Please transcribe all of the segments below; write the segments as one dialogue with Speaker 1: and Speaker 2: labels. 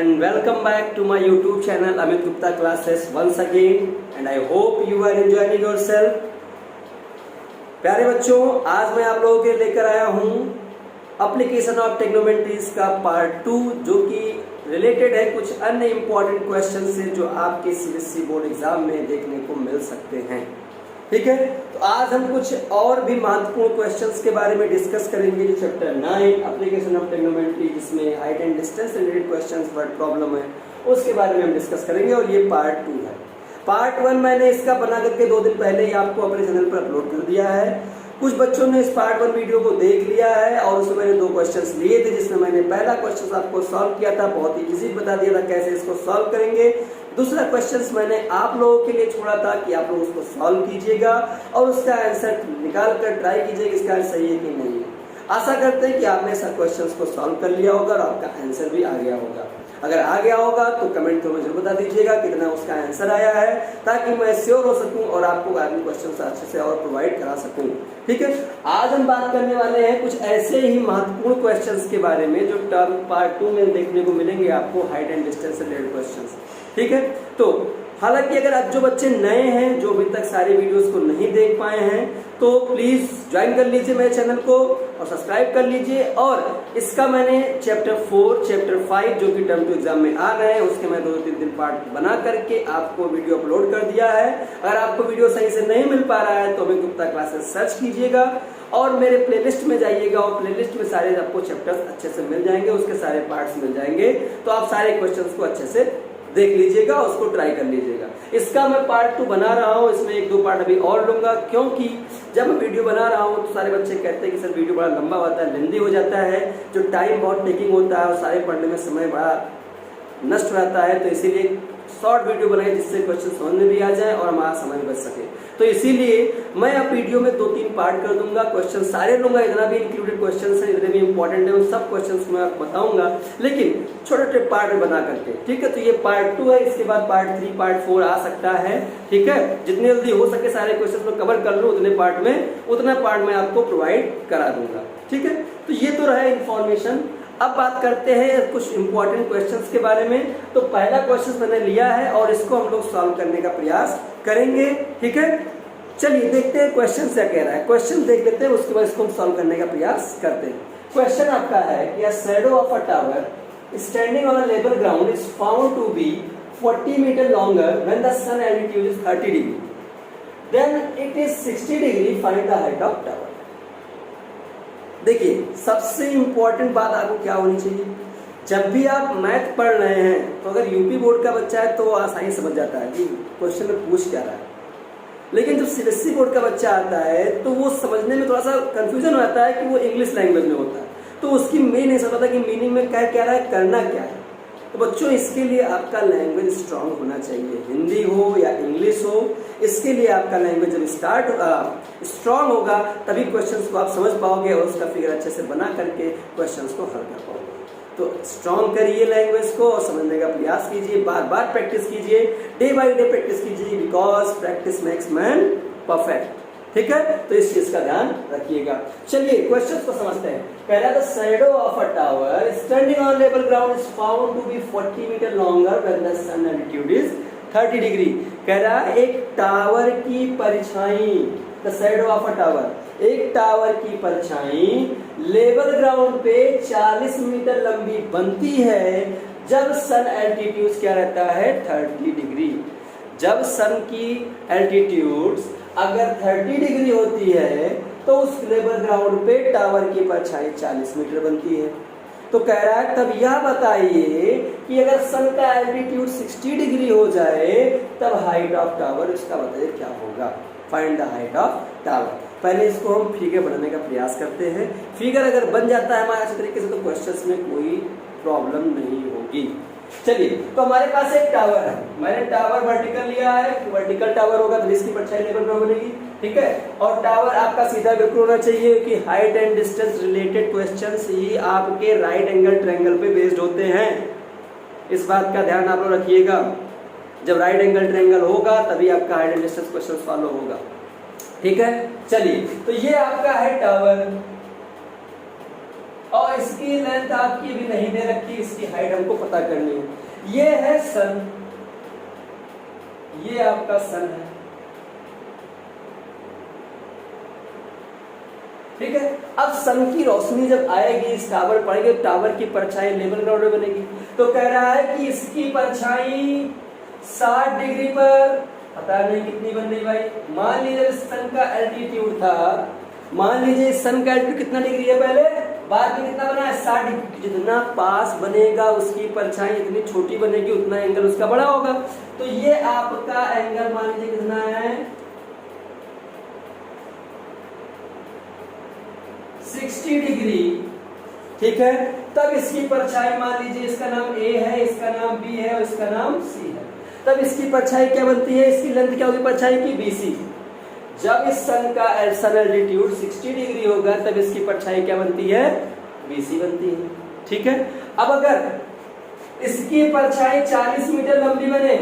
Speaker 1: and welcome back to my YouTube channel Amit Gupta Classes once again and I hope you are enjoying yourself। प्यारे बच्चों, आज मैं आप लोगों के लेकर आया हूँ एप्लीकेशन ऑफ ट्रिग्नोमेट्रीज का पार्ट 2 जो कि रिलेटेड है कुछ अन्य इंपॉर्टेंट क्वेश्चन से जो आपके सीबीएसई बोर्ड एग्जाम में देखने को मिल सकते हैं। ठीक है, तो आज हम कुछ और भी महत्वपूर्ण क्वेश्चंस के बारे में डिस्कस करेंगे जो चैप्टर 9 एप्लीकेशन ऑफ ट्रिग्नोमेट्री जिसमें height and distance related questions word problem है उसके बारे में हम डिस्कस करेंगे और ये पार्ट 2 है। पार्ट 1 मैंने इसका बना करके 2 दिन पहले ही आपको अपने चैनल पर अपलोड कर दिया है। कुछ बच्चों ने इस पार्ट 1 वीडियो को देख लिया है और उसमें मैंने 2 क्वेश्चंस लिए थे जिसमें मैंने पहला क्वेश्चन आपको सॉल्व किया था, बहुत ही इजी बता दिया था कैसे इसको सॉल्व करेंगे। दूसरा क्वेश्चंस मैंने आप लोगों के लिए छोड़ा था कि आप लोग उसको सॉल्व कीजिएगा और उसका आंसर निकाल कर ट्राई कीजिएगा इसका आंसर सही है कि नहीं है। आशा करते हैं कि आपने सब क्वेश्चंस को सॉल्व कर लिया होगा और आपका आंसर भी आ गया होगा। अगर आ गया होगा तो कमेंट में मुझे बता दीजिएगा कितना उसका आंसर आया है ताकि मैं श्योर हो सकूं और आपको आगे क्वेश्चन अच्छे से और प्रोवाइड करा सकूं। ठीक है, आज हम बात करने वाले हैं कुछ ऐसे ही महत्वपूर्ण क्वेश्चंस के बारे में जो टर्म पार्ट 2 में देखने को मिलेंगे आपको height and distance related questions. ठीक है, तो हालांकि अगर अब जो बच्चे नए हैं जो अभी तक सारे वीडियोस को नहीं देख पाए हैं तो प्लीज ज्वाइन कर लीजिए मेरे चैनल को और सब्सक्राइब कर लीजिए। और इसका मैंने चैप्टर 4 चैप्टर 5 जो कि टर्म 2 एग्जाम में आ रहे हैं उसके मैं 2-3 दिन पार्ट बना करके आपको वीडियो अपलोड कर दिया है। अगर आपको वीडियो सही से नहीं मिल पा रहा है तो अमित गुप्ता क्लासेस सर्च कीजिएगा और मेरे प्लेलिस्ट में जाइएगा और प्लेलिस्ट में सारे आपको चैप्टर्स अच्छे से मिल जाएंगे, उसके सारे पार्ट्स मिल जाएंगे तो आप सारे क्वेश्चंस को अच्छे से देख लीजिएगा, उसको ट्राई कर लीजिएगा। इसका मैं पार्ट 2 बना रहा हूँ, इसमें 1-2 पार्ट अभी और लूंगा क्योंकि जब मैं वीडियो बना रहा हूँ तो सारे बच्चे कहते हैं कि सर वीडियो बड़ा लंबा होता है, लेंदी हो जाता है, जो टाइम बहुत टेकिंग होता है और सारे पढ़ने में समय बड़ा नष्ट रहता है, तो इसीलिए शॉर्ट वीडियो बनाए जिससे क्वेश्चन समझ में भी आ जाए और हमारा समय बच सके। तो इसीलिए मैं अब वीडियो में 2-3 पार्ट कर दूंगा, क्वेश्चन सारे लूंगा, इतना भी इंक्लूडेड क्वेश्चन है, इतने भी इंपॉर्टेंट है, उन सब क्वेश्चन मैं आपको बताऊंगा लेकिन छोटे छोटे पार्ट में बना करके। ठीक है, तो ये पार्ट 2 है, इसके बाद पार्ट 3 पार्ट 4 आ सकता है। ठीक है, जितनी जल्दी हो सके सारे क्वेश्चन में कवर कर लूँ उतने पार्ट में उतना पार्ट मैं आपको प्रोवाइड करा दूंगा। ठीक है, तो ये तो रहा इन्फॉर्मेशन। अब बात करते हैं कुछ इंपॉर्टेंट क्वेश्चंस के बारे में। तो पहला क्वेश्चन मैंने लिया है और इसको हम लोग सॉल्व करने का प्रयास करेंगे। ठीक है, चलिए देखते हैं क्वेश्चन क्या कह रहा है। क्वेश्चन देख लेते हैं उसके बाद इसको हम सॉल्व करने का प्रयास करते हैं। क्वेश्चन आपका है कि a shadow of a tower standing on a level ground is found to be 40 meter longer when the sun altitude is 30 degree. Then it is 60 degree. Find the height of tower. देखिए, सबसे important बात आपको क्या होनी चाहिए, जब भी आप मैथ पढ़ रहे हैं तो अगर यूपी बोर्ड का बच्चा है तो आसानी समझ जाता है कि क्वेश्चन में पूछ क्या रहा है, लेकिन जब सीबीएसई बोर्ड का बच्चा आता है तो वो समझने में थोड़ा सा कंफ्यूजन हो जाता है कि वो इंग्लिश लैंग्वेज में होता है तो उसकी मेन नहीं समझ पाता कि मीनिंग में क्या क्या रहा है, करना क्या है। तो बच्चों इसके लिए आपका लैंग्वेज स्ट्रांग होना चाहिए, हिंदी हो या इंग्लिश हो, इसके लिए आपका लैंग्वेज जब स्ट्रांग होगा तभी क्वेश्चंस को आप समझ पाओगे और उसका फिगर अच्छे से बना करके क्वेश्चंस को हल कर पाओगे। तो स्ट्रांग करिए लैंग्वेज को और समझने का प्रयास कीजिए, बार बार प्रैक्टिस कीजिए, डे बाय डे प्रैक्टिस कीजिए, because practice makes man perfect. ठीक है, तो इस चीज का ध्यान रखिएगा। चलिए क्वेश्चन को समझते हैं। पहला, the shadow of a tower standing on level ground is found to be 40 metre longer when the sun altitude is 30 degree. कह रहा है एक टावर की परछाई, the shadow of a tower, एक टावर की परछाई लेवल ग्राउंड पे 40 मीटर लंबी बनती है जब सन एल्टीट्यूड क्या रहता है 30 डिग्री। जब सन की एल्टीट्यूड अगर 30 डिग्री होती है तो उस लेवल ग्राउंड पे टावर की परछाई 40 मीटर बनती है। तो कह रहा है तब यह बताइए कि अगर सन का एल्टीट्यूड 60 डिग्री हो जाए तब हाइट ऑफ टावर इसका बताइए क्या होगा। Find the height of tower. पहले इसको हम फिगर बनाने का प्रयास करते हैं। फिगर अगर बन जाता है हमारे अच्छे तरीके से तो क्वेश्चंस में कोई प्रॉब्लम नहीं होगी। चलिए, तो हमारे पास एक टावर है, मैंने टावर वर्टिकल लिया है, वर्टिकल टावर होगा तो इसकी परछाई लेवल पर बनेगी। ठीक है, और टावर आपका सीधा बिल्कुल होना चाहिए कि height and distance related questions ही आपके राइट एंगल ट्रायंगल पे बेस्ड होते हैं। इस बात का ध्यान आप लोग रखिएगा, जब राइट एंगल ट्रायंगल होगा तभी आपका height and distance question follow होगा। ठीक है, चलिए तो ये आपका है टावर और इसकी लेंथ आपकी भी नहीं दे रखी, इसकी हाइट हमको पता करनी है। ये है सन, ये आपका सन है, ठीक है। अब सन की रोशनी जब आएगी इस टावर पड़ेगी, टावर की परछाई लेवल ग्राउंड में बनेगी। तो कह रहा है कि इसकी परछाई 60 डिग्री पर, पता नहीं कितनी बन रही भाई। मान लीजिए सन का एल्टीट्यूड था, मान लीजिए सन का एल्टीट्यूड कितना डिग्री है, पहले बाद में कितना बना है 60 डिग्री। जितना पास बनेगा उसकी परछाई इतनी छोटी बनेगी, उतना एंगल उसका बड़ा होगा। तो ये आपका एंगल मान लीजिए कितना है 60 डिग्री, ठीक है। तब इसकी परछाई मान लीजिए, इसका नाम A है, इसका नाम B है और इसका नाम C है। तब इसकी परछाई क्या बनती है, इसकी लेंथ क्या होगी परछाई की, BC। जब इस सन का सन एल्टीट्यूड 60 डिग्री होगा तब इसकी परछाई क्या बनती है, BC बनती है, ठीक है। अब अगर इसकी परछाई 40 मीटर लंबी बने,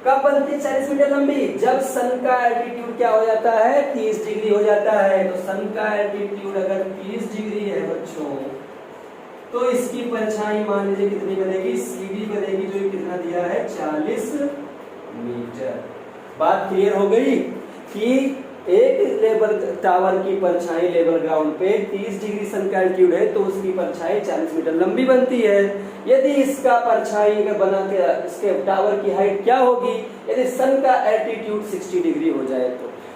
Speaker 1: कब बनती है 40 मीटर लंबी, जब सन का एल्टीट्यूड क्या हो जाता है 30 डिग्री हो जाता है। तो सन का एल्टीट्यूड अगर 30 डिग्री है बच्चों, तो इसकी परछाई मान लीजिए कितनी बनेगी, CD बनेगी, जो कितना दिया है 40 मीटर। बात क्लियर हो गई कि एक लेवल टावर की परछाई लेवल ग्राउंड पे 30 डिग्री सन का एल्टीट्यूड है तो उसकी परछाई 40 मीटर लंबी बनती है। यदि इसका परछाई का बना के इसके टावर की हाइट क्या होगी, यदि सन का एल्टीट्यूड 60 डिग्री हो जाए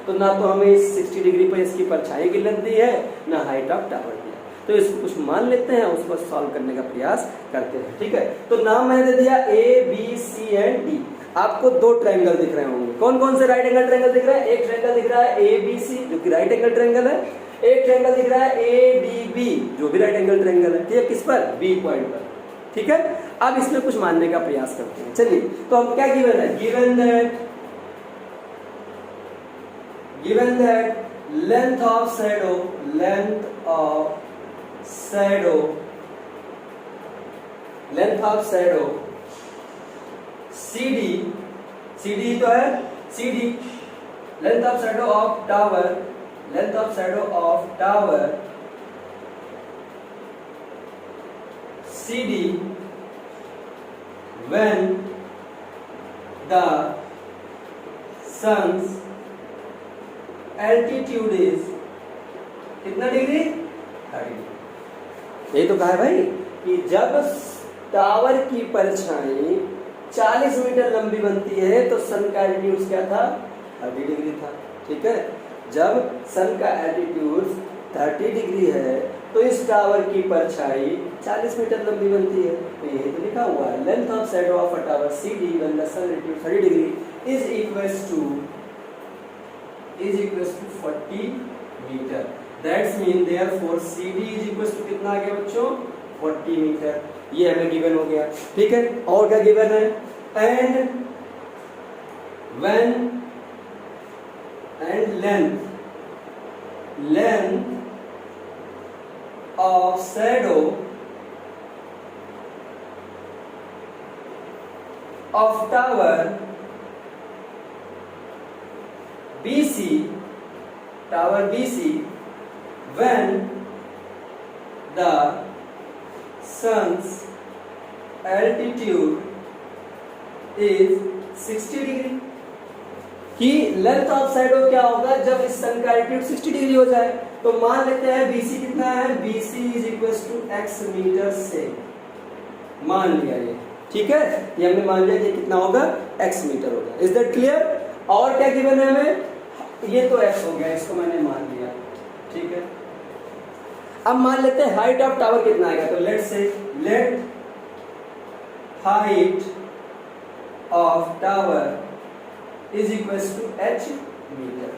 Speaker 1: तो ना तो हमें इस 60 डिग्री पर इसकी परछाई की लेंथ दी है, ना हाइट ऑफ टावर दी है। तो इसको कुछ मान लेते हैं, उसको सॉल्व करने का प्रयास करते हैं, ठीक है। तो नाम मैंने दे दिया ABC एंड D। आपको दो ट्रायंगल दिख रहे होंगे, कौन कौन से राइट एंगल ट्रायंगल दिख रहा है, एक ट्रायंगल दिख रहा है ABC जो कि राइट एंगल ट्रायंगल है, एक ट्रायंगल दिख रहा है ADB जो भी राइट एंगल ट्रायंगल है, ठीक है। किस पर, B पॉइंट पर, ठीक है। अब इसमें कुछ मानने का प्रयास करते हैं, चलिए। तो हम क्या गिवन है, given that length of shadow, length of shadow CD तो है, CD length of shadow of tower, CD when the sun's altitude is कितना डिग्री, 30 डिग्री। ये तो कहा है भाई कि जब टावर की परछाई 40 मीटर लंबी बनती है तो सन का एल्टीट्यूड क्या था, 30 डिग्री था, ठीक है। जब सन का एल्टीट्यूड 30 डिग्री है तो इस टावर की परछाई 40 मीटर लंबी बनती है। तो यही तो लिखा हुआ है, length of shadow of a tower CD when the sun altitude 30 degree is equals to 40 metre. That's mean therefore CD is equals to कितना आ गया बच्चों, 40 मीटर। ये हमें गिवन हो गया, ठीक है। और क्या गिवन है, and length of shadow of tower BC when the sun's altitude is 60 degree. कि लेंथ ऑफ शैडो क्या होगा जब इस सन का एल्टीट्यूड 60 डिग्री हो जाए। तो मान लेते हैं BC कितना है, BC is equal to x metre से, मान लिया ये, ठीक है। ये हमने मान लिया कि कितना होगा, x मीटर होगा। Is that clear. और क्या गिवन है हमें, ये तो x हो गया, इसको मैंने मान लिया, ठीक है। अब मान लेते हैं हाइट ऑफ टावर कितना आएगा। तो let height of tower is equals to h meter.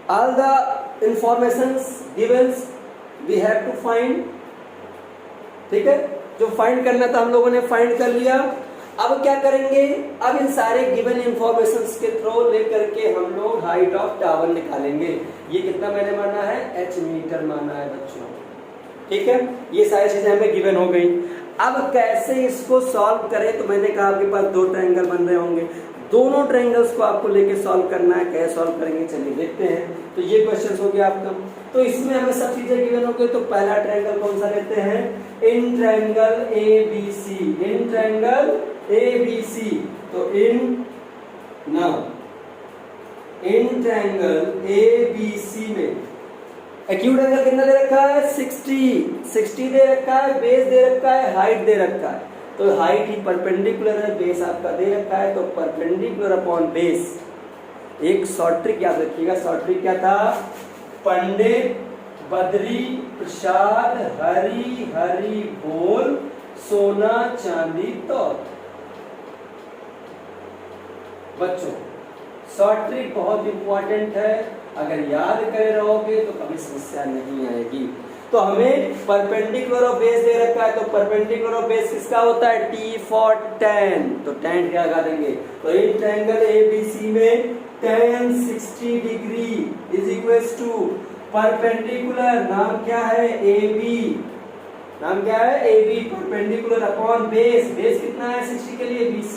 Speaker 1: All the informations given we have to find, ठीक है। जो फाइंड करना था हम लोगों ने फाइंड कर लिया। अब क्या करेंगे, अब इन सारे गिवन इंफॉर्मेशंस के थ्रू लेकर के हम लोग हाइट ऑफ टावर निकालेंगे। ये कितना मैंने माना है, h मीटर माना है बच्चों, ठीक है। ये सारी चीजें हमें गिवन हो गई। अब कैसे इसको सॉल्व करें, तो मैंने कहा आपके पास दो ट्रायंगल बन रहे होंगे, दोनों ट्रायंगल्स को आपको लेके सॉल्व करना है। कैसे सॉल्व करेंगे चलिए देखते हैं। तो ये क्वेश्चन हो गया आपका। तो इसमें हमें सब चीजें गिवन हो गई। तो पहला ट्रायंगल कौन सा लेते हैं, इन ट्रायंगल ABC, इन ट्रायंगल ABC। तो इन ट्रायंगल ABC में एक्यूट एंगल कितना दे रखा है, 60 दे रखा है, बेस दे रखा है, हाइट दे रखा है। तो हाइट ही परपेंडिकुलर है, बेस आपका दे रखा है, तो परपेंडिकुलर अपॉन बेस। एक शॉर्ट ट्रिक याद रखिएगा, शॉर्ट ट्रिक क्या था, पंडित बद्री प्रसाद हरी हरी बोल सोना चांदी तौल। बच्चों शॉर्ट ट्रिक बहुत इंपॉर्टेंट है, अगर याद करे रहोगे तो कभी समस्या नहीं आएगी। तो हमें परपेंडिकुलर ऑफ बेस दे रखा है, तो परपेंडिकुलर ऑफ बेस किसका होता है, T फॉर tan। तो tan क्या लगा देंगे, तो इन ट्रायंगल ABC में tan 60 degree is equals to perpendicular, नाम क्या है AB, नाम क्या है AB, perpendicular upon base, base कितना है 60 के लिए BC।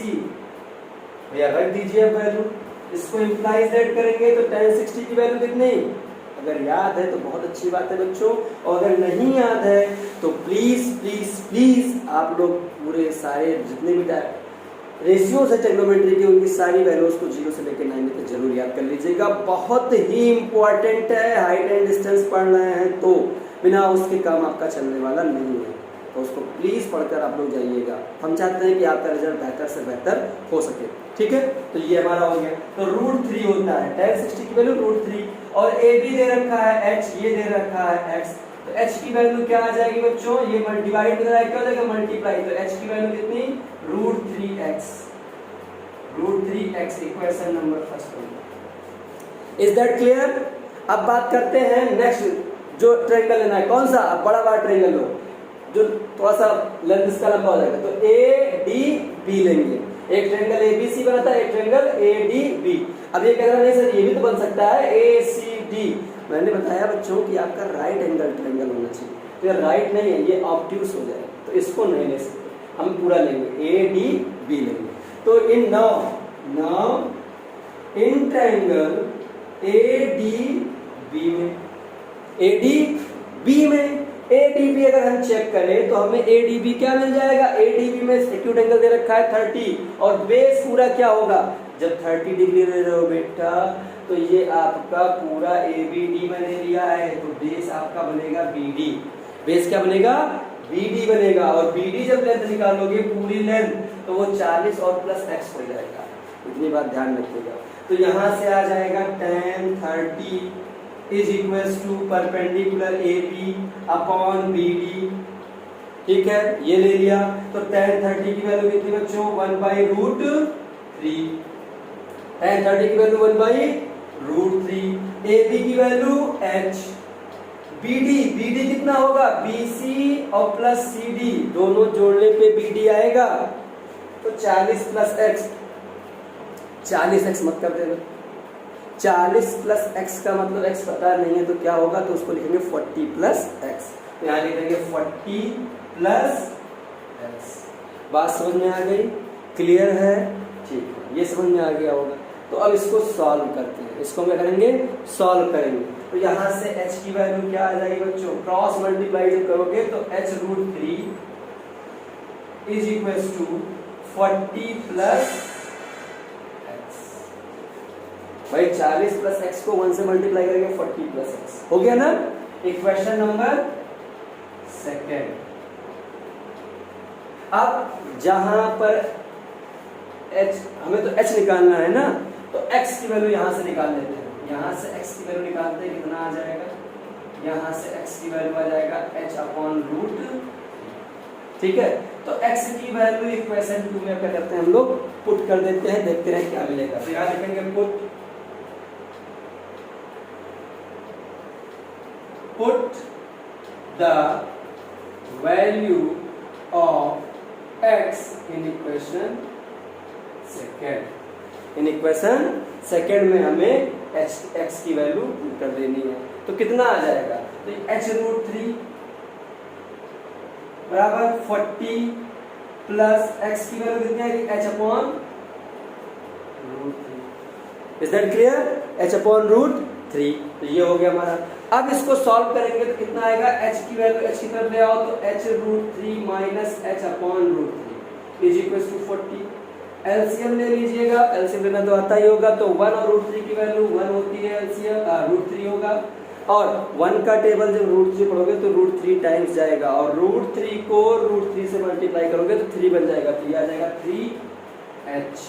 Speaker 1: भैया रख दीजिए वैल्यू, इसको इंप्लाइज दैट करेंगे तो tan 60 की वैल्यू कितनी, अगर याद है तो बहुत अच्छी बात है बच्चों, और अगर नहीं याद है तो प्लीज प्लीज प्लीज आप लोग पूरे सारे जितने भी रेशियोज है ट्रिग्नोमेट्री की उनकी सारी वैल्यूज को 0 से लेकर 9 तक जरूर याद कर लीजिएगा। बहुत ही इंपॉर्टेंट है, हाइट एंड डिस्टेंस पढ़ रहे हैं तो बिना उसके काम आपका चलने वाला नहीं है, तो उसको प्लीज पढ़कर आप लोग जाइएगा। हम चाहते हैं कि आपका रिजल्ट बेहतर से बेहतर हो सके, ठीक है। तो ये हमारा हो गया। तो √3 होता है, tan 60 की वैल्यू √3, और AB दे रखा है H, ये दे रखा है X। तो H की वैल्यू क्या आ जाएगी बच्चों, ये डिवाइड कर रहा है, क्या हो जाएगा मल्टीप्लाई। तो H की वैल्यू कितनी, √3x equation number first. Is that clear. अब बात करते हैं नेक्स्ट जो ट्रायंगल लेना है, कौन सा, अब बड़ा बड़ा ट्रायंगल लो जो थोड़ा सा लेंथ इसका लंबा हो जाएगा। तो ADB लेंगे, एक ट्रायंगल ABC बना था, एक ट्रायंगल ADB। अब ये कह रहा नहीं सर ये भी तो बन सकता है ACD। मैंने बताया बच्चों कि आपका राइट एंगल ट्रायंगल होना चाहिए, तो ये राइट नहीं है, ये ऑब्ट्यूस हो जाएगा, तो इसको नहीं ले सकते, हम पूरा लेंगे ADB लेंगे। तो in now in triangle ADB में ADB अगर हम चेक करें तो हमें ADB क्या मिल जाएगा, ADB में एक्यूट एंगल दे रखा है 30, और बेस पूरा क्या होगा, जब 30 डिग्री ले रहे हो बेटा तो ये आपका पूरा ABD मैंने लिया है, तो बेस आपका बनेगा BD, बेस क्या बनेगा BD बनेगा, और BD जब लेंथ निकालोगे पूरी लेंथ तो वो 40 और प्लस x हो जाएगा, इतनी बात ध्यान रखिएगा। तो यहाँ से आ जाएगा tan 30 is equals to perpendicular AB upon BD, ठीक है ये ले लिया। तो tan 30 की वैल्यू कितनी बच्चों, 1/√3, tan 30 की वैल्यू 1/√3, AB की वैल्यू H, BD कितना होगा BC और प्लस CD दोनों जोड़ने पे BD आएगा, तो 40 प्लस x, 40x मत कर देना, 40 प्लस x का मतलब x पता नहीं है तो क्या होगा, तो उसको लिखेंगे 40 प्लस x, तो यहाँ लिख देंगे 40 प्लस x। बात समझ में आ गई, क्लियर है, ठीक है, ये समझ में आ गया होगा। तो अब इसको सॉल्व करते हैं, इसको क्या करेंगे, सॉल्व करेंगे। तो यहाँ से h की वैल्यू क्या आ जाएगी बच्चों, क्रॉस मल्टीप्लाई जब करोगे तो h√3 is equals to 40 plus x। भाई 40 प्लस x को 1 से मल्टीप्लाई करेंगे 40 प्लस x हो गया ना। Equation number second. अब जहां पर h हमें तो h निकालना है ना, तो x की वैल्यू यहां से निकाल लेते हैं, यहां से x की वैल्यू निकालते हैं, कितना आ जाएगा, यहां से x की वैल्यू आ जाएगा h/√, ठीक है। तो x की वैल्यू इक्वेशन 2 में क्या करते हैं हम लोग, पुट कर देते हैं, देखते हैं क्या मिलेगा। तो यहां लिखेंगे put the value of x in equation second. In equation second में हमें x की वैल्यू पुट कर देनी है, तो कितना आ जाएगा, तो h√3 बराबर 40 प्लस x की वैल्यू कितनी आएगी h upon √3। Is that clear? h upon √3। तो ये हो गया हमारा। अब इसको सॉल्व करेंगे तो कितना आएगा, h की वैल्यू h की तरफ ले आओ तो h √3 minus h upon √3 is equal to 40। LCM ले लीजिएगा, एलसीएम लेना तो आता ही होगा, तो 1 और √3 की वैल्यू 1 होती है, एलसीएम √3 होगा। और 1 का टेबल जब √3 पढ़ोगे तो √3 टाइम्स जाएगा और √3 को √3 से मल्टीप्लाई करोगे तो 3 बन जाएगा, तो ये आ जाएगा 3h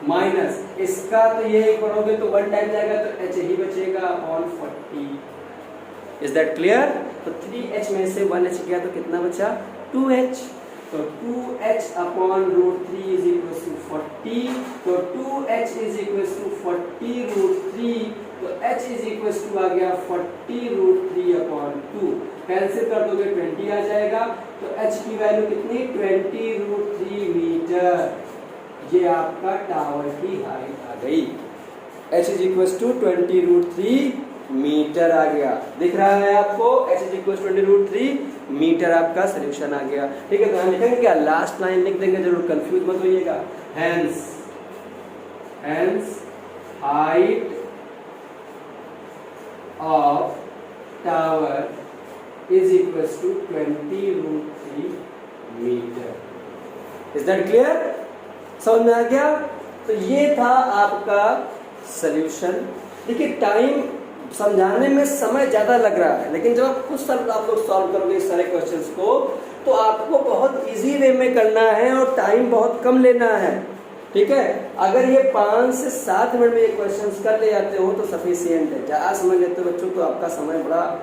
Speaker 1: माइनस इसका तो ये पढ़ोगे तो 1 टाइम जाएगा तो h ही बचेगा अपॉन 40। Is that clear? तो 3h में से 1h गया तो कितना बचा, 2h। तो 2h upon √3 is equal to 40। तो 2h इज इक्वल टू 40 √3, तो h इज इक्वल टू आ गया 40 √3 अपॉन 2। कैंसिल कर दोगे 20 आ जाएगा, तो h की वैल्यू कितनी, 20 √3 मीटर। ये आपका टावर की हाइट आ गई। h is equal to 20 √3 metre आ गया। दिख रहा है आपको, h is equal to 20 √3 metre आपका सोल्यूशन आ गया। ठीक है, तो हम लिखेंगे क्या, लास्ट लाइन लिख देंगे, जरूर कंफ्यूज मत होइएगा। Hence height of tower is equal to 20 √3 metre. Is that clear? समझ में आ गया? तो ये था आपका सॉल्यूशन। देखिए टाइम समझाने में समय ज्यादा लग रहा है, लेकिन जब आप खुद आप लोग सॉल्व करोगे इस सारे क्वेश्चंस को तो आपको बहुत इजी वे में करना है और टाइम बहुत कम लेना है। ठीक है, अगर ये 5 से 7 मिनट में ये क्वेश्चंस कर ले जाते हो तो सफिशिएंट है। ज्यादा समझ लेते हो बच्चों तो आपका समय बड़ा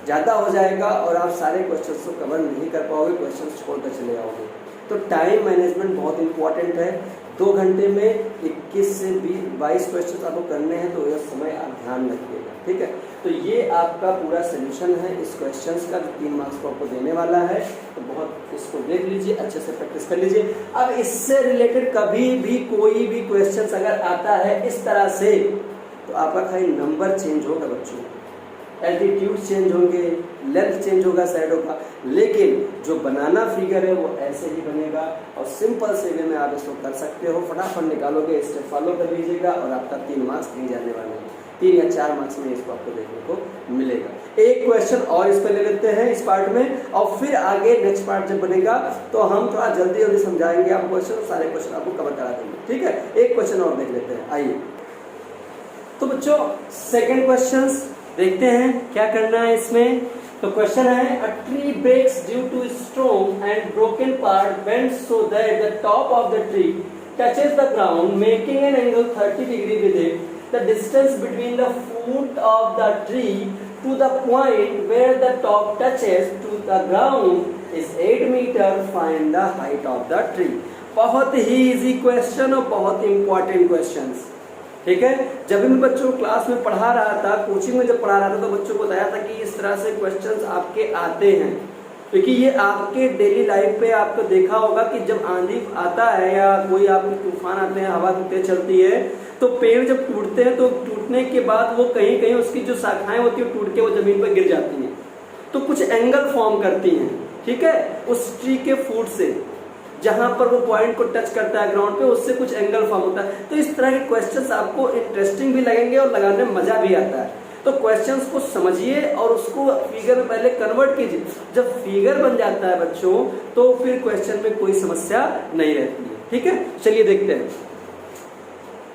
Speaker 1: ज्यादा हो जाएगा और आप सारे क्वेश्चंस को कवर नहीं कर पाओगे, क्वेश्चंस छोड़कर चले जाओगे। तो टाइम मैनेजमेंट बहुत इंपॉर्टेंट है। 2 घंटे में 21 से 22 क्वेश्चन आपको करने हैं, तो यह समय आप ध्यान रखिएगा। ठीक है, तो ये आपका पूरा सोल्यूशन है इस क्वेश्चंस का, जो 3 मार्क्स को आपको देने वाला है। तो बहुत इसको देख लीजिए, अच्छे से प्रैक्टिस कर लीजिए। अब इससे रिलेटेड कभी भी कोई भी क्वेश्चन अगर आता है इस तरह से, तो आपका खाली नंबर चेंज होगा बच्चों, एल्टीट्यूड चेंज होंगे, लेंथ चेंज होगा साइडों का, लेकिन जो बनाना फिगर है वो ऐसे ही बनेगा। और सिंपल से वे में आप इसको कर सकते हो, फटाफट निकालोगे, स्टेप फॉलो कर लीजिएगा और आपका 3 मार्क्स नहीं जाने वाले हैं। 3 या 4 मार्क्स में इसको आपको देखने को मिलेगा। एक क्वेश्चन और इस पर ले लेते हैं इस पार्ट में, और फिर आगे नेक्स्ट पार्ट जब बनेगा तो हम थोड़ा जल्दी समझाएंगे आप क्वेश्चन, सारे क्वेश्चन आपको कवर करा देंगे। ठीक है, एक क्वेश्चन और देख लेते हैं, आइए। तो बच्चों सेकेंड क्वेश्चन देखते हैं क्या करना है इसमें। तो क्वेश्चन है, a tree breaks due to storm and broken part bends so that the top of the tree touches the ground making an angle 30 degree with it. The distance between the foot of the tree to the point where the top touches to the ground is 8 metre. Find the height of the tree. बहुत ही easy question और बहुत important question. ठीक है, जब भी मैं बच्चों को क्लास में पढ़ा रहा था, कोचिंग में जब पढ़ा रहा था, तो बच्चों को बताया था कि इस तरह से क्वेश्चंस आपके आते हैं, क्योंकि ये आपके डेली लाइफ पे आपको देखा होगा कि जब आंधी आता है या कोई आपके तूफान आते हैं, हवा तेज चलती है, तो पेड़ जब टूटते हैं तो टूटने के बाद वो कहीं कहीं उसकी जो शाखाएं होती है टूट के वो जमीन पर गिर जाती हैं, तो कुछ एंगल फॉर्म करती हैं। ठीक है, उस ट्री के फूट से जहां पर वो पॉइंट को टच करता है ग्राउंड पे, उससे कुछ एंगल फॉर्म होता है। तो इस तरह के क्वेश्चंस आपको इंटरेस्टिंग भी लगेंगे और लगाने में मजा भी आता है। तो क्वेश्चंस को समझिए और उसको फिगर में पहले कन्वर्ट कीजिए। जब फिगर बन जाता है बच्चों तो फिर क्वेश्चन में कोई समस्या नहीं रहती है। ठीक है, चलिए देखते हैं।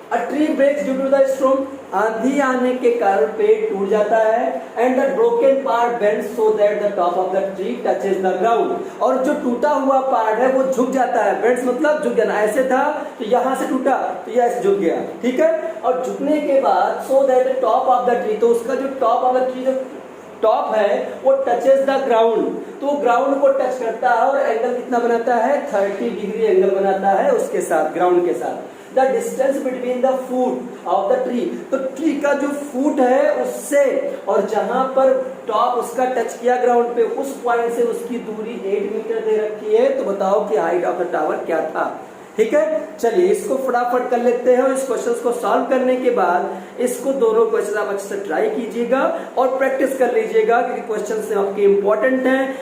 Speaker 1: A tree breaks due to the storm, आंधी आने के कारण पेड़ टूट जाता है, and the broken part bends so that the top of the tree touches the ground, और जो टूटा हुआ पार्ट है वो झुक जाता है। bends मतलब झुक जाना, ऐसे था तो यहाँ से टूटा तो ये ऐसे झुक गया। ठीक है, और झुकने के बाद so that the top of the tree, तो उसका जो top of the tree जो टॉप है वो टचेस द ग्राउंड, तो ग्राउंड को टच करता है और एंगल कितना बनाता है, 30 डिग्री एंगल बनाता है उसके साथ, ग्राउंड के साथ। The distance between the foot of the tree, तो ट्री का जो फूट है उससे और जहां पर टॉप उसका टच किया ग्राउंड पे, उस पॉइंट से उसकी दूरी 8 मीटर दे रखी है। तो बताओ कि हाइट ऑफ द टावर क्या था। ठीक है, चलिए इसको फटाफट कर लेते हैं और इस क्वेश्चन को सॉल्व करने के बाद इसको दोनों क्वेश्चन आप अच्छे से ट्राई कीजिएगा और प्रैक्टिस कर लीजिएगा, क्योंकि क्वेश्चन आपके इंपॉर्टेंट हैं।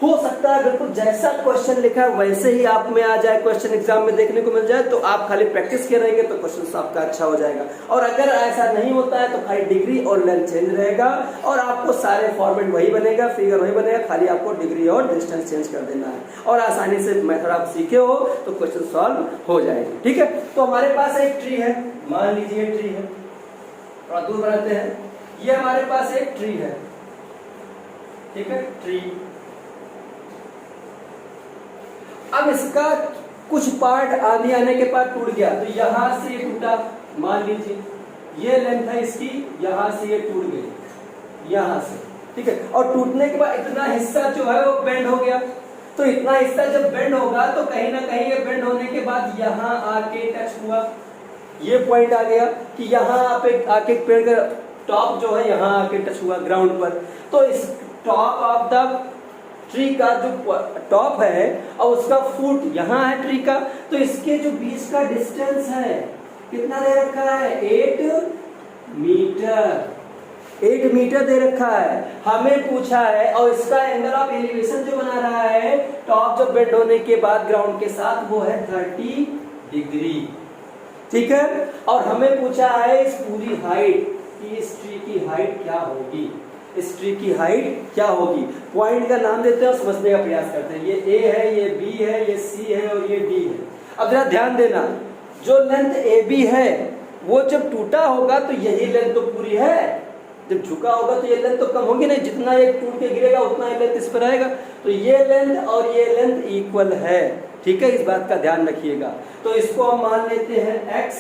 Speaker 1: हो सकता है बिल्कुल जैसा क्वेश्चन लिखा है वैसे ही आप में आ जाए, क्वेश्चन एग्जाम में देखने को मिल जाए, तो आप खाली प्रैक्टिस किए रहेंगे तो क्वेश्चन आपका अच्छा हो जाएगा। और अगर ऐसा नहीं होता है तो खाली डिग्री और लेंथ चेंज रहेगा और आपको सारे फॉर्मेट वही बनेगा, फिगर वही बनेगा, खाली आपको डिग्री और डिस्टेंस चेंज कर देना है और आसानी से मेथड आप सीखे हो तो क्वेश्चन सॉल्व हो जाएगा। ठीक है, तो हमारे पास एक ट्री है, मान लीजिए ट्री है, थोड़ा दूर बनाते हैं, ये हमारे पास एक ट्री है। ठीक है, ट्री। अब इसका कुछ पार्ट आंधी आने के बाद टूट गया, तो यहां से ये टूटा, मान लीजिए ये लेंथ है इसकी, यहां से ये टूट गई, यहां से। ठीक है, और टूटने के बाद इतना हिस्सा जो है वो बेंड हो गया, तो इतना हिस्सा जब बेंड होगा तो कहीं ना कहीं ये बेंड होने के बाद यहां आके टच हुआ, ये पॉइंट आ गया कि यहां आके पेड़ का टॉप जो है यहां आके टच हुआ ग्राउंड पर। तो इस टॉप ऑफ द ट्री का जो टॉप है और उसका फुट यहाँ है ट्री का, तो इसके जो बीच का डिस्टेंस है कितना दे रखा है, 8 मीटर। 8 मीटर दे रखा है, हमें पूछा है। और इसका एंगल ऑफ एलिवेशन जो बना रहा है टॉप जब बेंड होने के बाद ग्राउंड के साथ, वो है 30 डिग्री। ठीक है, और हमें पूछा है इस पूरी हाइट कि इस ट्री की हाइट क्या होगी, इस ट्री की हाइट क्या होगी। पॉइंट का नाम देते हैं और समझने का प्रयास करते हैं। ये ए है, ये बी है, ये सी है और ये डी है। अब जरा ध्यान देना, जो लेंथ ए बी है वो जब टूटा होगा तो यही लेंथ तो पूरी है, जब झुका होगा तो ये लेंथ तो कम होगी नहीं, जितना ये टूट के गिरेगा उतना ही लेंथ इस पर आएगा, तो ये लेंथ और ये लेंथ इक्वल है। ठीक है, इस बात का ध्यान रखिएगा। तो इसको हम मान लेते हैं x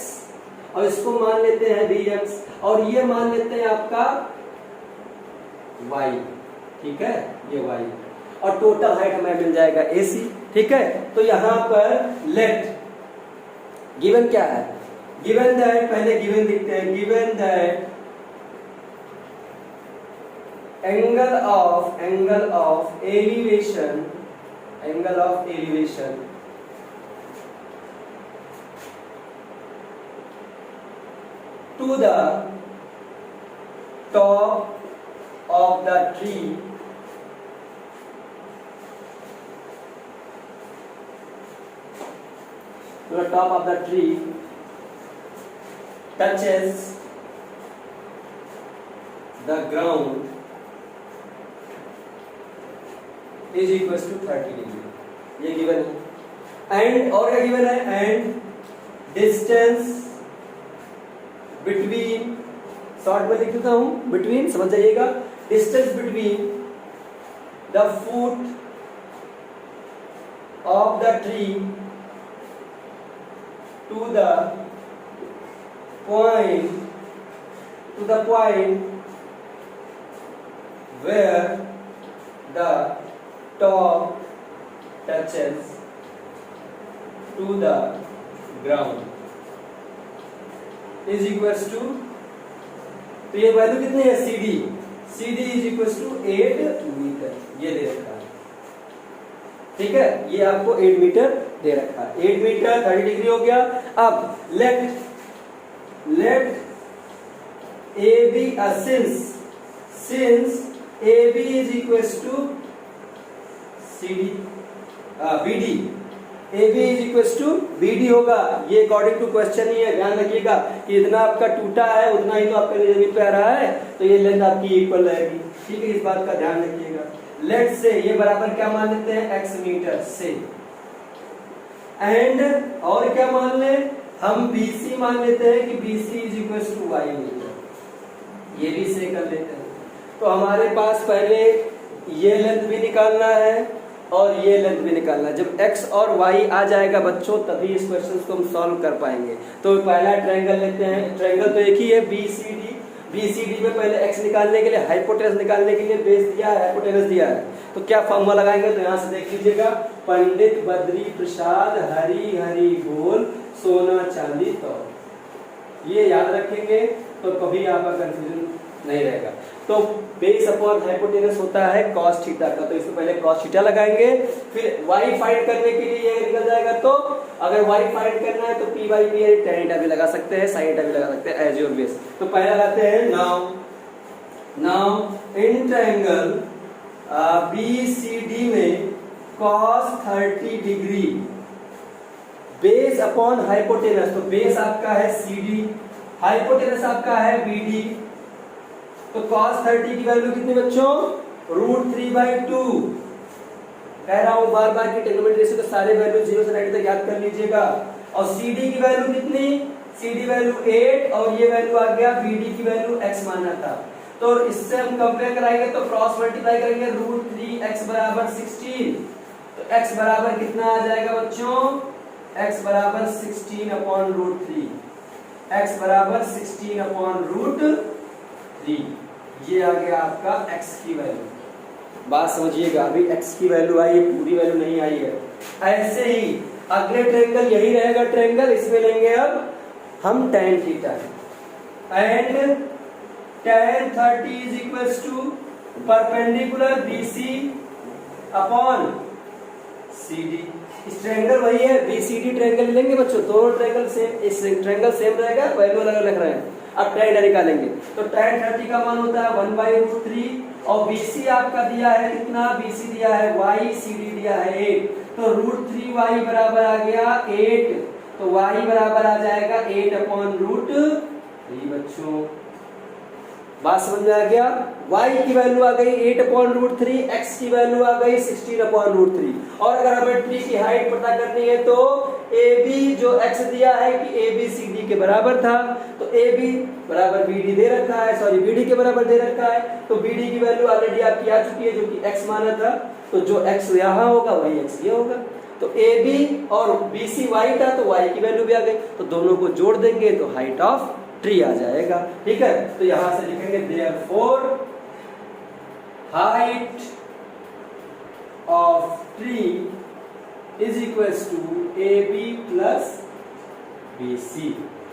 Speaker 1: और इसको मान लेते हैं dx और ये मान लेते हैं आपका y। ठीक है, ये y और टोटल हाइट हमें मिल जाएगा AC। ठीक है, तो यहां पर लेट गिवन क्या है, गिवन दैट, पहले गिवन लिखते हैं, given that angle of elevation to the top of the tree touches the ground is equals to 30 degree, ये गिवन है। एंड और क्या गिवन है, एंड डिस्टेंस बिटवीन, शॉर्ट में लिख देता हूं, बिटवीन समझ जाइएगा, distance between the foot of the tree to the point where the top touches to the ground is equals to, तो ये वैल्यू कितनी है CD is equals to 8 metre, ये दे रखा है। ठीक है, ये आपको 8 मीटर दे रखा है, 8 मीटर 30 डिग्री हो गया। अब late AB since AB is equals to BD, AB is equals to BD होगा, ये अकॉर्डिंग टू क्वेश्चन ही है, ध्यान रखिएगा कि इतना आपका टूटा है उतना ही तो आपके जमीन पे आ रहा है, तो ये लेंथ आपकी इक्वल रहेगी। ठीक है, इस बात का ध्यान रखिएगा। लेट से ये बराबर क्या मान लेते हैं, x मीटर से, एंड और क्या मान ले हम, BC मान लेते हैं कि BC is equals to y metre, ये भी से कर लेते हैं। तो हमारे पास पहले ये लेंथ भी निकालना है और ये लेंथ भी निकालना है। जब x और y आ जाएगा बच्चों तभी इस क्वेश्चन को हम सॉल्व कर पाएंगे। तो पहला ट्रायंगल लेते हैं, ट्रायंगल तो एक ही है BCD में पहले x निकालने के लिए, हाइपोटेनस निकालने के लिए बेस दिया है, हाइपोटेनस दिया है, तो क्या फॉर्मूला लगाएंगे, तो यहाँ से देख लीजिएगा, पंडित बद्री प्रसाद हरी हरी बोल सोना चांदी तो, ये याद रखेंगे तो कभी आपका कंफ्यूजन नहीं रहेगा। तो बेस अपॉन हाइपोटेनस होता है cos थीटा का, तो इसको पहले cos थीटा लगाएंगे, फिर y फाइंड करने के लिए ये निकल जाएगा। तो अगर y फाइंड करना है तो p by b है, tan थीटा भी लगा सकते हैं, sin थीटा भी लगा सकते हैं, एज योर विश। तो पहला लगाते हैं now in triangle B C D में cos 30 degree base upon hypotenuse, तो बेस आपका है CD, हाइपोटेनस आपका है BD, तो cos 30 की वैल्यू कितनी बच्चों? √3/2। कह रहा हूं बार बार कि ट्रिग्नोमेट्री रेशियो के सारे वैल्यू 0 से 90 तक याद कर लीजिएगा। और CD की वैल्यू कितनी? CD वैल्यू 8 और ये वैल्यू आ गया BD की वैल्यू x माना था। तो इससे हम कंपेयर कराएंगे तो क्रॉस मल्टीप्लाई करेंगे √3x बराबर 16, तो x बराबर कितना आ जाएगा बच्चों? x बराबर 16 अपॉन √3, x बराबर 16 अपॉन √3, ये आ गया आपका x की वैल्यू। बात समझिएगा, अभी x की वैल्यू आई है, पूरी वैल्यू नहीं आई है। ऐसे ही अगले ट्रायंगल यही रहेगा ट्रायंगल, इसमें लेंगे अब हम tan theta and tan 30 is equals to perpendicular BC upon CD। इस ट्रायंगल वही है, BCD ट्रायंगल लेंगे बच्चों, दोनों ट्रायंगल सेम, इस ट्रायंगल सेम रहेगा, वैल्यू अलग अलग रख रहे हैं। अब tan निकालेंगे तो tan 30 का मान होता है 1/√3 और BC आपका दिया है कितना? BC दिया है y, CD दिया है 8, तो √3y बराबर आ गया 8, तो y बराबर आ जाएगा 8 अपॉन √3 बच्चों। बात समझ में आ गया? y की वैल्यू आ गई 8 अपॉन √3, x की वैल्यू आ गई 16 अपॉन √3। और अगर हमें ट्री की हाइट पता करनी है तो AB जो x दिया है कि AB CD के बराबर था, तो AB बराबर BD दे रखा है, सॉरी BD के बराबर दे रखा है, तो BD की वैल्यू ऑलरेडी आपकी आ चुकी है जो कि x माना था, तो जो x यहाँ होगा वही x ये होगा। तो AB और BC y था तो y की वैल्यू भी आ गई, तो दोनों को जोड़ देंगे तो हाइट ऑफ ट्री आ जाएगा। ठीक है, तो यहां से लिखेंगे therefore height of tree is equals to AB plus BC।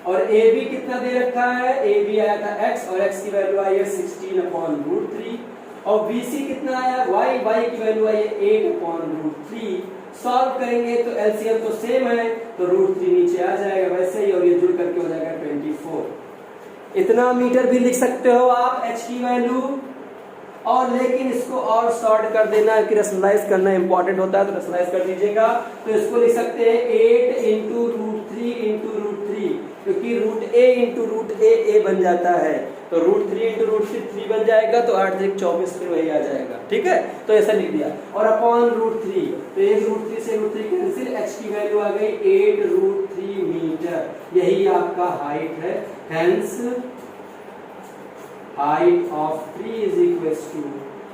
Speaker 1: और AB कितना दे रखा है? AB आया था x और x की वैल्यू आई है 16 अपॉन √3 और BC कितना आया? y की वैल्यू आई है 8 अपॉन √3। सॉल्व करेंगे तो एलसीएम तो सेम है, तो √3 नीचे आ जाएगा वैसे ही, और ये जुड़ करके हो जाएगा 24। इतना मीटर भी लिख सकते हो आप h की वैल्यू, और लेकिन इसको और शॉर्ट कर देना कि रैशनलाइज करना इंपॉर्टेंट होता है, तो रैशनलाइज कर दीजिएगा। तो इसको लिख सकते हैं 8 इंटू √3 क्योंकि √a बन जाता है, तो √3 इंटू √3 बन जाएगा, तो 8 से 24 फिर वही आ जाएगा। ठीक है, तो ऐसा लिख दिया। और अपॉन √3, तो एक √3 से √3 कैंसिल, h की वैल्यू आ गई 8√3 मीटर, यही आपका हाइट है। Hence height of tree is equals to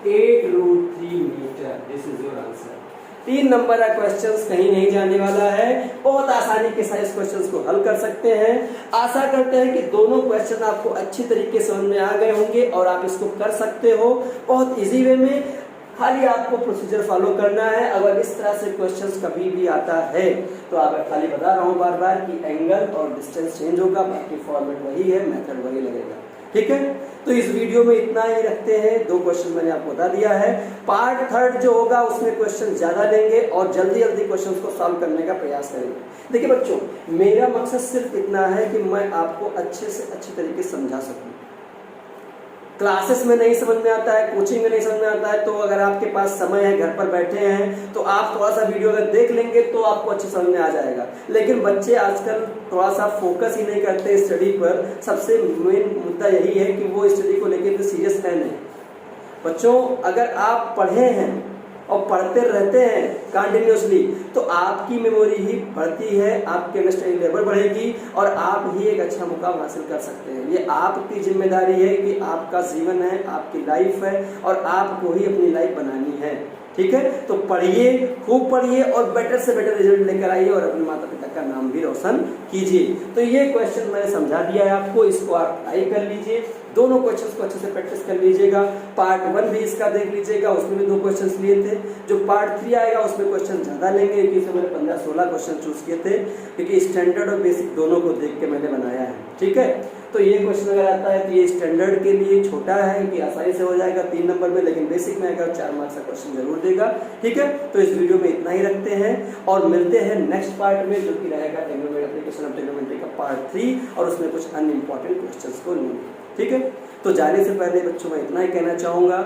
Speaker 1: 8√3 metre. This is your answer. 3 number का क्वेश्चंस कहीं नहीं जाने वाला है, बहुत आसानी के साथ इस क्वेश्चंस को हल कर सकते हैं। आशा करते हैं कि दोनों क्वेश्चन आपको अच्छी तरीके से समझ में आ गए होंगे और आप इसको कर सकते हो बहुत इजी वे में। खाली आपको प्रोसीजर फॉलो करना है। अगर इस तरह से क्वेश्चंस कभी भी आता है तो आप खाली बता रहा हूं बार बार कि एंगल और डिस्टेंस चेंज होगा, बाकी फॉर्मेट वही है, मेथड वही लगेगा। ठीक है, तो इस वीडियो में इतना ही रखते हैं। 2 क्वेश्चन मैंने आपको बता दिया है। पार्ट 3 जो होगा उसमें क्वेश्चन ज्यादा लेंगे और जल्दी जल्दी क्वेश्चंस को सॉल्व करने का प्रयास करेंगे। देखिए बच्चों, मेरा मकसद सिर्फ इतना है कि मैं आपको अच्छे से अच्छे तरीके से समझा सकूं। क्लासेस में नहीं समझ में आता है, कोचिंग में नहीं समझ में आता है, तो अगर आपके पास समय है, घर पर बैठे हैं, तो आप थोड़ा सा वीडियो अगर देख लेंगे तो आपको अच्छे समझ में आ जाएगा। लेकिन बच्चे आजकल थोड़ा सा फोकस ही नहीं करते स्टडी पर। सबसे मेन मुद्दा यही है कि वो स्टडी को लेकर सीरियस है नहीं। बच्चों, अगर आप पढ़े हैं और पढ़ते रहते हैं कंटिन्यूअसली, तो आपकी मेमोरी ही बढ़ती है, आपकी अंडरस्टैंडिंग लेवल बढ़ेगी और आप ही एक अच्छा मुकाम हासिल कर सकते हैं। ये आपकी जिम्मेदारी है कि आपका जीवन है, आपकी लाइफ है और आपको ही अपनी लाइफ बनानी है। ठीक है, तो पढ़िए, खूब पढ़िए और बेटर से बेटर रिजल्ट लेकर आइए और अपने माता पिता का नाम भी रोशन कीजिए। तो ये क्वेश्चन मैंने समझा दिया है आपको, इसको आप ट्राई कर लीजिए। दोनों क्वेश्चंस को अच्छे से प्रैक्टिस कर लीजिएगा। पार्ट 1 भी इसका देख लीजिएगा, उसमें भी 2 क्वेश्चंस लिए थे। जो पार्ट 3 आएगा उसमें क्वेश्चन ज्यादा लेंगे, क्योंकि इसमें मैंने 15-16 क्वेश्चन चूज किए थे, क्योंकि स्टैंडर्ड और बेसिक दोनों को देख के मैंने बनाया है। ठीक है, तो ये क्वेश्चन अगर आता है तो ये स्टैंडर्ड के लिए छोटा है कि आसानी से हो जाएगा 3 नंबर में, लेकिन बेसिक में अगर 4 मार्क्स का क्वेश्चन जरूर देगा। ठीक है, तो इस वीडियो में इतना ही रखते हैं और मिलते हैं नेक्स्ट पार्ट में, जो कि रहेगा एप्लीकेशन ऑफ ट्रिग्नोमेट्री का पार्ट 3 और उसमें कुछ अनइम्पॉर्टेंट क्वेश्चंस को लेंगे। ठीक है, तो जाने से पहले बच्चों मैं इतना ही कहना चाहूंगा,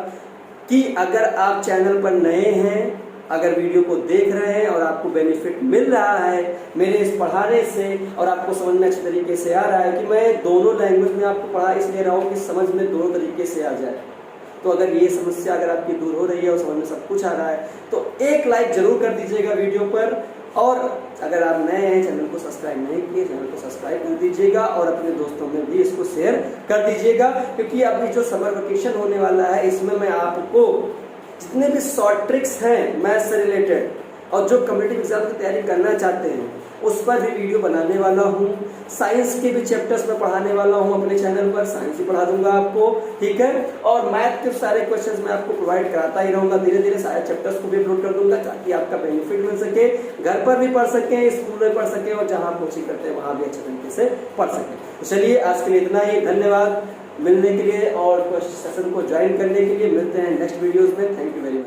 Speaker 1: कि अगर आप चैनल पर नए हैं, अगर वीडियो को देख रहे हैं और आपको बेनिफिट मिल रहा है मेरे इस पढ़ाने से और आपको समझ में अच्छे तरीके से आ रहा है कि मैं दोनों लैंग्वेज में आपको पढ़ा इसलिए रहा हूँ कि समझ में दोनों तरीके से आ जाए, तो अगर ये समस्या अगर आपकी दूर हो रही है और समझ में सब कुछ आ रहा है तो एक लाइक जरूर कर दीजिएगा वीडियो पर। और अगर आप नए हैं, चैनल को सब्सक्राइब नहीं किए, चैनल को सब्सक्राइब कर दीजिएगा और अपने दोस्तों में भी इसको शेयर कर दीजिएगा, क्योंकि अभी जो समर वेकेशन होने वाला है इसमें मैं आपको जितने भी शॉर्ट ट्रिक्स हैं मैथ्स से रिलेटेड और जो कॉम्पिटिटिव एग्जाम की तैयारी करना चाहते हैं उस पर भी वीडियो बनाने वाला हूँ। साइंस के भी चैप्टर्स में पढ़ाने वाला हूँ अपने चैनल पर, साइंस भी पढ़ा दूंगा आपको, ठीक है। और मैथ के सारे क्वेश्चंस मैं आपको प्रोवाइड कराता ही रहूंगा, धीरे धीरे सारे चैप्टर्स को भी अपलोड कर दूंगा ताकि आपका बेनिफिट मिल सके, घर पर भी पढ़ सके, स्कूल में पढ़ सके और जहाँ कोचिंग करते हैं वहां भी अच्छे तरीके से पढ़ सके। तो चलिए आज के लिए इतना ही, धन्यवाद मिलने के लिए और सेशन को ज्वाइन करने के लिए। मिलते हैं नेक्स्ट वीडियोज में। Thank you very much.